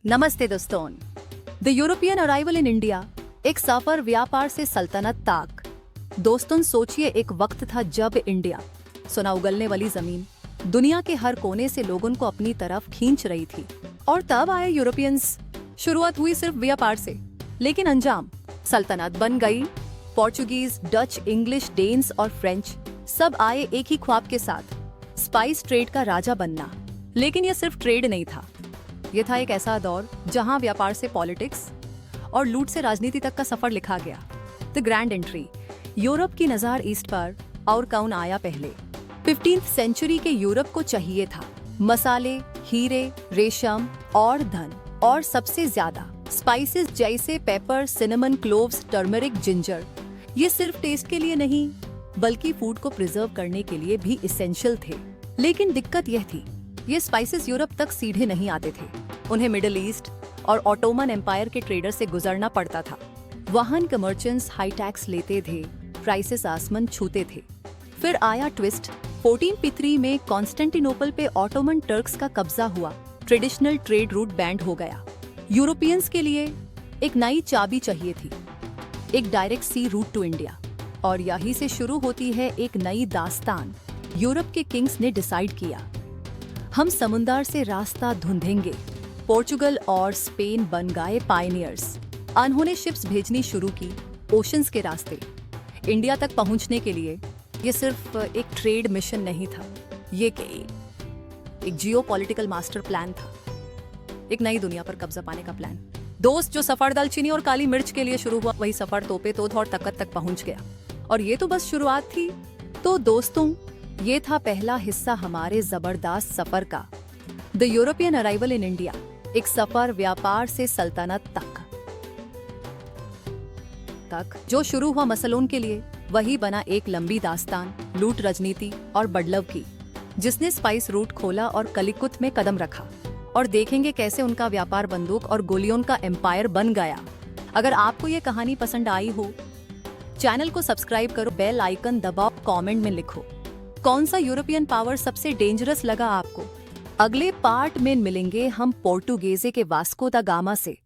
नमस्ते दोस्तों। The European arrival in India, एक सफर व्यापार से सल्तनत तक। दोस्तों सोचिए, एक वक्त था जब इंडिया, सोना उगलने वाली जमीन, दुनिया के हर कोने से लोगों को अपनी तरफ खींच रही थी। और तब आए यूरोपियंस। शुरुआत हुई सिर्फ व्यापार से, लेकिन अंजाम सल्तनत बन गई। पोर्चुगीज, डच, इंग्लिश, डेन्स और फ्रेंच सब आए एक ही ख्वाब के साथ, स्पाइस ट्रेड का राजा बनना। लेकिन यह सिर्फ ट्रेड नहीं था, यह था एक ऐसा दौर जहां व्यापार से पॉलिटिक्स और लूट से राजनीति तक का सफर लिखा गया। द ग्रैंड एंट्री, यूरोप की नजर ईस्ट पर, और कौन आया पहले। 15th सेंचुरी के यूरोप को चाहिए था मसाले, हीरे, रेशम और धन, और सबसे ज्यादा स्पाइसेस जैसे paper, cinnamon, cloves, turmeric, ginger. ये सिर्फ टेस्ट के लिए नहीं, बल्कि फूड को प्रिजर्व करने के लिए भी इसेंशियल थे। लेकिन दिक्कत यह थी, ये स्पाइसेस यूरोप तक सीधे नहीं आते थे। उन्हें मिडिल ईस्ट और ऑटोमन एम्पायर के ट्रेडर से गुजरना पड़ता था। वहां के मर्चेंट्स हाई टैक्स लेते थे, प्राइसेस आसमान छूते थे। फिर आया ट्विस्ट। 1453 में कॉन्स्टेंटिनोपल पे ऑटोमन टर्क्स का कब्जा हुआ। ट्रेडिशनल ट्रेड रूट बैंड हो गया। यूरोपियंस के लिए एक नई चाबी चाहिए थी, एक डायरेक्ट सी रूट टू इंडिया। और यहीं से शुरू होती है एक नई दास्तान। यूरोप के किंग्स ने डिसाइड किया, हम समुंदर से रास्ता ढूंढेंगे। पोर्चुगल और स्पेन बन गए पायनियर्स। उन्होंने शिप्स भेजनी शुरू की ओशंस के रास्ते। इंडिया तक पहुंचने के लिए ये सिर्फ एक ट्रेड मिशन नहीं था, ये एक जियोपॉलिटिकल मास्टर प्लान था, एक नई दुनिया पर कब्जा पाने का प्लान। दोस्त, जो सफर दालचीनी और काली मिर्च के लिए शुरू हुआ, वही सफर तोपे तोद और तकत तक पहुंच गया। और ये तो बस शुरुआत थी। तो दोस्तों, ये था पहला हिस्सा हमारे जबरदस्त सफर का, the European arrival in India. एक सफर व्यापार से सल्तनत तक जो शुरू हुआ मसलों के लिए, वही बना एक लंबी दास्तान लूट, राजनीति और बदलाव की, जिसने स्पाइस रूट खोला और कलिकुत में कदम रखा। और देखेंगे कैसे उनका व्यापार बंदूक और गोलियों का एम्पायर बन गया। अगर आपको ये कहानी पसंद आई हो, चैनल को सब्सक्राइब करो, बेल आइकन दबाओ, कमेंट में लिखो कौन सा यूरोपियन पावर सबसे डेंजरस लगा आपको। अगले पार्ट में मिलेंगे हम पोर्टुगेजे के वास्को दा गामा से।